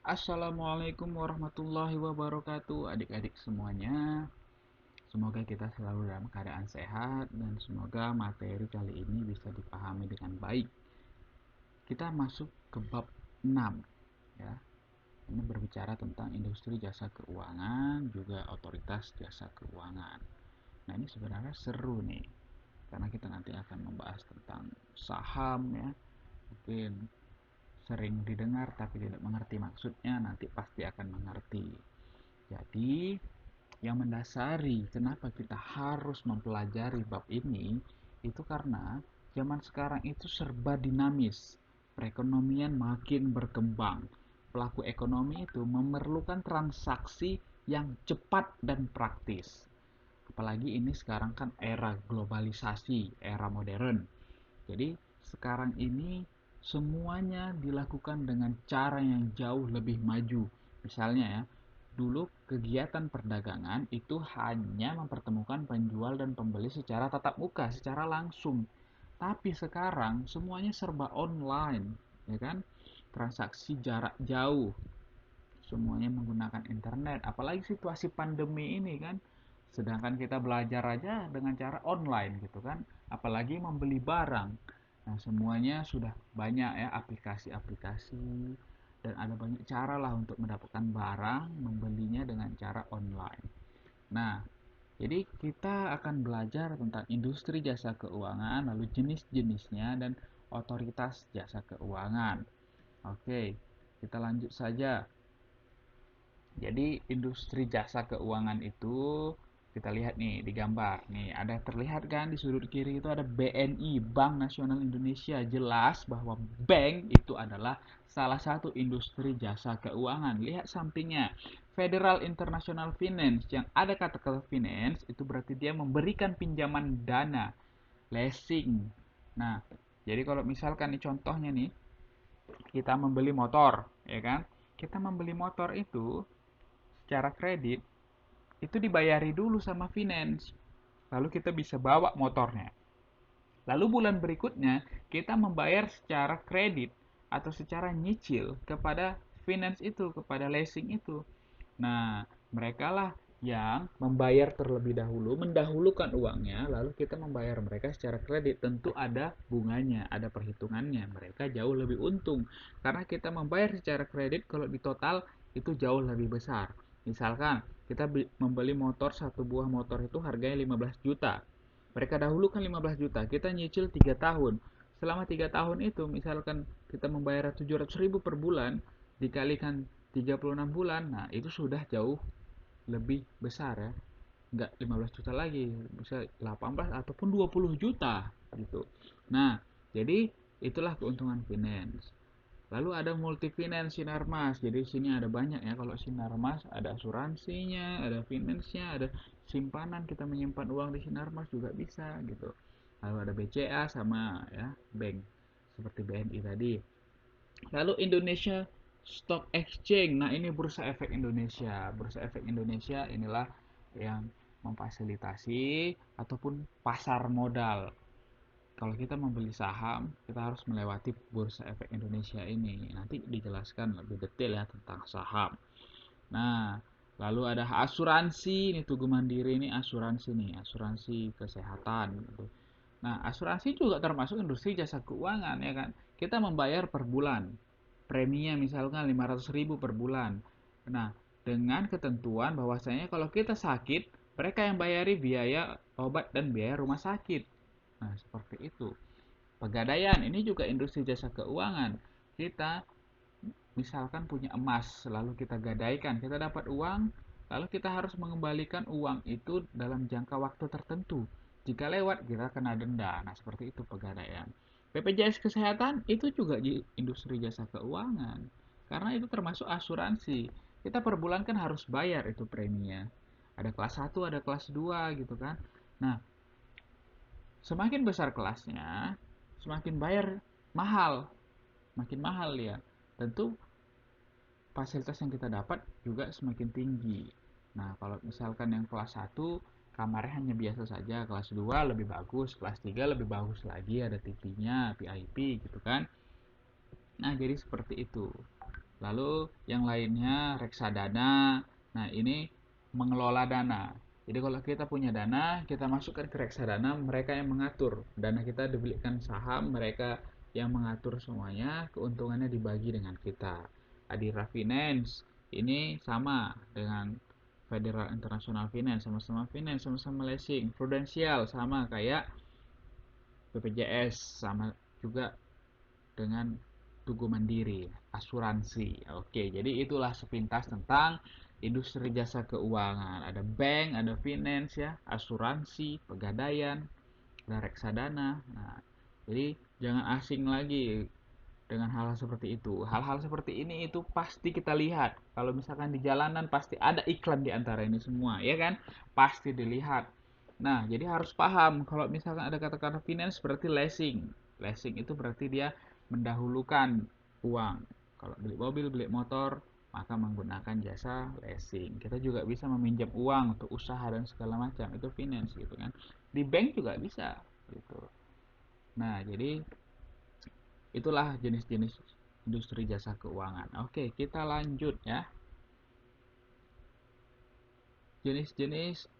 Assalamualaikum warahmatullahi wabarakatuh, adik-adik semuanya. Semoga kita selalu dalam keadaan sehat dan semoga materi kali ini bisa dipahami dengan baik. Kita masuk ke bab 6 ya. Ini berbicara tentang industri jasa keuangan juga otoritas jasa keuangan. Nah, ini sebenarnya seru nih. Karena kita nanti akan membahas tentang saham ya. Mungkin sering didengar tapi tidak mengerti maksudnya, nanti pasti akan mengerti. Jadi, yang mendasari kenapa kita harus mempelajari bab ini itu karena zaman sekarang itu serba dinamis. Perekonomian makin berkembang. Pelaku ekonomi itu memerlukan transaksi yang cepat dan praktis. Apalagi ini sekarang kan era globalisasi, era modern. Jadi sekarang ini semuanya dilakukan dengan cara yang jauh lebih maju. Misalnya ya, dulu kegiatan perdagangan itu hanya mempertemukan penjual dan pembeli secara tatap muka, secara langsung. Tapi sekarang semuanya serba online, ya kan? Transaksi jarak jauh, semuanya menggunakan internet. Apalagi situasi pandemi ini kan, sedangkan kita belajar aja dengan cara online gitu kan, apalagi membeli barang. Nah, semuanya sudah banyak ya aplikasi-aplikasi dan ada banyak cara lah untuk mendapatkan barang, membelinya dengan cara online. Nah, jadi kita akan belajar tentang industri jasa keuangan, lalu jenis-jenisnya dan otoritas jasa keuangan. Oke, kita lanjut saja. Jadi industri jasa keuangan itu kita lihat nih di gambar. Nih ada terlihat kan di sudut kiri itu ada BNI, Bank Nasional Indonesia. Jelas bahwa bank itu adalah salah satu industri jasa keuangan. Lihat sampingnya. Federal International Finance, yang ada kata-kata finance itu berarti dia memberikan pinjaman dana, leasing. Nah, jadi kalau misalkan nih contohnya nih, kita membeli motor, ya kan? Kita membeli motor itu secara kredit itu dibayari dulu sama finance. Lalu kita bisa bawa motornya. Lalu bulan berikutnya kita membayar secara kredit atau secara nyicil kepada finance itu, kepada leasing itu. Nah, mereka lah yang membayar terlebih dahulu, mendahulukan uangnya, lalu kita membayar mereka secara kredit. Tentu ada bunganya, ada perhitungannya. Mereka jauh lebih untung karena kita membayar secara kredit kalau di total itu jauh lebih besar. Misalkan kita membeli motor, satu buah motor itu harganya 15 juta. Mereka dahulukan 15 juta, kita nyicil 3 tahun. Selama 3 tahun itu misalkan kita membayar 700 ribu per bulan dikalikan 36 bulan, nah itu sudah jauh lebih besar ya. Enggak 15 juta lagi, bisa 18 ataupun 20 juta gitu. Nah, jadi itulah keuntungan finance. Lalu ada multi finance Sinarmas. Jadi sini ada banyak ya. Kalau Sinarmas ada asuransinya, ada finance-nya, ada simpanan, kita menyimpan uang di Sinarmas juga bisa gitu. Lalu ada BCA sama ya bank seperti BNI tadi. Lalu Indonesia Stock Exchange. Nah, ini Bursa Efek Indonesia. Bursa Efek Indonesia inilah yang memfasilitasi ataupun pasar modal. Kalau kita membeli saham, kita harus melewati Bursa Efek Indonesia ini. Nanti dijelaskan lebih detail ya tentang saham. Nah, lalu ada asuransi. Ini Tugu Mandiri ini asuransi nih, asuransi kesehatan gitu. Nah, asuransi juga termasuk industri jasa keuangan ya kan. Kita membayar per bulan. Preminya misalkan 500 ribu per bulan. Nah, dengan ketentuan bahwasanya kalau kita sakit, mereka yang bayari biaya obat dan biaya rumah sakit. Nah, seperti itu. Pegadaian ini juga industri jasa keuangan. Kita misalkan punya emas, lalu kita gadaikan, kita dapat uang, lalu kita harus mengembalikan uang itu dalam jangka waktu tertentu. Jika lewat, kita kena denda. Nah, seperti itu pegadaian. BPJS Kesehatan itu juga industri jasa keuangan. Karena itu termasuk asuransi. Kita per bulan kan harus bayar itu preminya. Ada kelas 1, ada kelas 2 gitu kan. Nah, semakin besar kelasnya, semakin bayar mahal, makin mahal ya. Tentu fasilitas yang kita dapat juga semakin tinggi. Nah, kalau misalkan yang kelas 1 kamarnya hanya biasa saja, kelas 2 lebih bagus, kelas 3 lebih bagus lagi, ada TV-nya, VIP gitu kan. Nah, jadi seperti itu. Lalu yang lainnya reksadana. Nah, ini mengelola dana. Jadi kalau kita punya dana, kita masukkan ke reksadana, mereka yang mengatur. Dana kita dibelikan saham, mereka yang mengatur semuanya, keuntungannya dibagi dengan kita. Adira Finance ini sama dengan Federal International Finance, sama-sama finance, sama-sama leasing. Prudential sama kayak BPJS, sama juga dengan Tugu Mandiri, asuransi. Oke, jadi itulah sepintas tentang industri jasa keuangan. Ada bank, ada finance ya, asuransi, pegadaian, ada reksadana. Nah, jadi jangan asing lagi dengan hal-hal seperti itu. Hal-hal seperti ini itu pasti kita lihat. Kalau misalkan di jalanan pasti ada iklan di antara ini semua, ya kan? Pasti dilihat. Nah, jadi harus paham kalau misalkan ada kata-kata finance berarti leasing. Leasing itu berarti dia mendahulukan uang. Kalau beli mobil, beli motor, maka menggunakan jasa leasing. Kita juga bisa meminjam uang untuk usaha dan segala macam. Itu finance gitu kan. Di bank juga bisa gitu. Nah, jadi itulah jenis-jenis industri jasa keuangan. Oke, kita lanjut ya. Jenis-jenis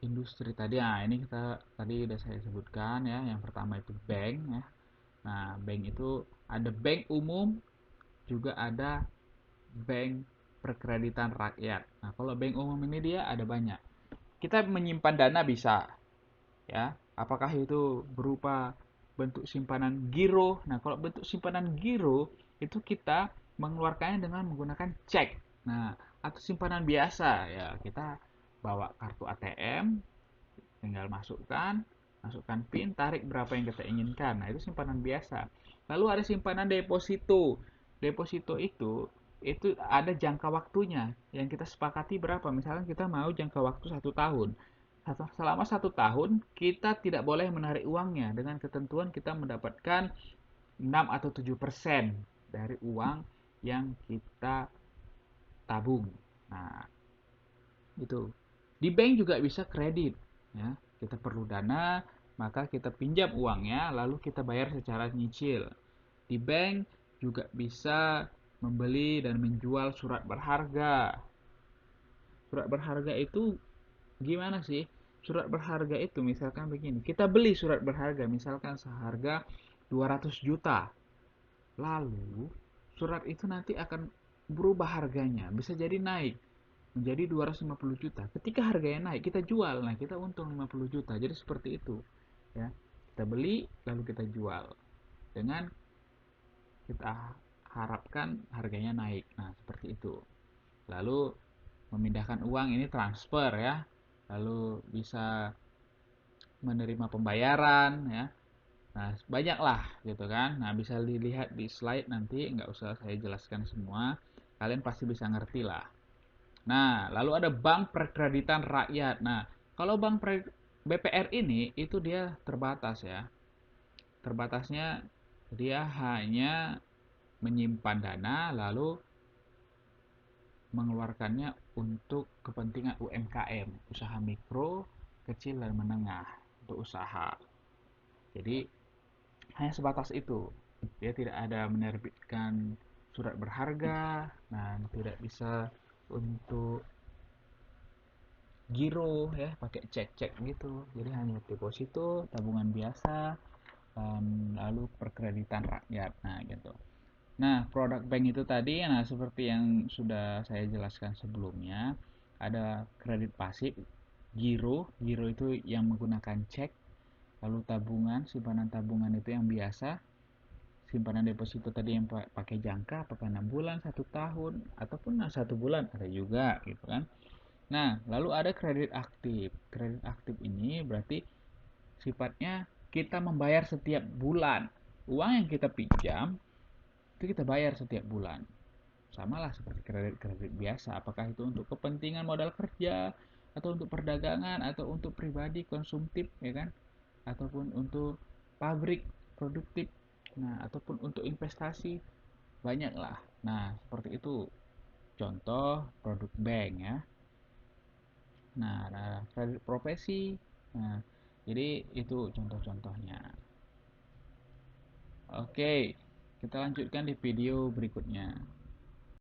industri tadi. Nah, ini kita tadi udah saya sebutkan ya. Yang pertama itu bank ya. Nah, bank itu ada bank umum, juga ada bank perkreditan rakyat. Nah, kalau bank umum ini dia ada banyak. Kita menyimpan dana bisa ya. Apakah itu berupa bentuk simpanan giro? Nah, kalau bentuk simpanan giro itu kita mengeluarkannya dengan menggunakan cek. Nah, atau simpanan biasa ya, kita bawa kartu ATM, tinggal masukkan PIN, tarik berapa yang kita inginkan. Nah, itu simpanan biasa. Lalu ada simpanan deposito. Deposito itu ada jangka waktunya yang kita sepakati berapa. Misalnya kita mau jangka waktu 1 tahun. Selama 1 tahun kita tidak boleh menarik uangnya, dengan ketentuan kita mendapatkan 6 atau 7% dari uang yang kita tabung. Nah, itu. Di bank juga bisa kredit ya. Kita perlu dana, maka kita pinjam uangnya lalu kita bayar secara nyicil. Di bank juga bisa membeli dan menjual surat berharga. Surat berharga itu gimana sih? Surat berharga itu misalkan begini, kita beli surat berharga misalkan seharga 200 juta. Lalu surat itu nanti akan berubah harganya, bisa jadi naik menjadi 250 juta. Ketika harganya naik, kita jual. Nah, kita untung 50 juta. Jadi seperti itu, ya. Kita beli lalu kita jual dengan kita harapkan harganya naik. Nah, seperti itu. Lalu memindahkan uang ini transfer ya. Lalu bisa menerima pembayaran ya. Nah, banyak lah gitu kan. Nah, bisa dilihat di slide nanti, nggak usah saya jelaskan semua. Kalian pasti bisa ngerti lah. Nah, lalu ada bank perkreditan rakyat. Nah, kalau BPR ini itu dia terbatas ya. Terbatasnya dia hanya menyimpan dana lalu mengeluarkannya untuk kepentingan UMKM, usaha mikro, kecil dan menengah, untuk usaha. Jadi hanya sebatas itu. Dia tidak ada menerbitkan surat berharga dan tidak bisa untuk giro ya, pakai cek-cek gitu. Jadi hanya deposito, tabungan biasa, dan lalu perkreditan rakyat. Nah, gitu. Nah, produk bank itu tadi, nah seperti yang sudah saya jelaskan sebelumnya, ada kredit pasif, giro. Giro itu yang menggunakan cek, lalu tabungan, simpanan tabungan itu yang biasa, simpanan deposito tadi yang pakai jangka, apakah 6 bulan, 1 tahun, ataupun 1 bulan ada juga gitu kan. Nah, lalu ada kredit aktif. Kredit aktif ini berarti sifatnya kita membayar setiap bulan. Uang yang kita pinjam itu kita bayar setiap bulan. Samalah seperti kredit-kredit biasa. Apakah itu untuk kepentingan modal kerja, atau untuk perdagangan, atau untuk pribadi konsumtif, ya kan? Ataupun untuk pabrik produktif. Nah, ataupun untuk investasi, banyaklah. Nah, seperti itu contoh produk bank ya. Nah, ada kredit profesi. Nah, jadi itu contoh-contohnya. Oke, kita lanjutkan di video berikutnya.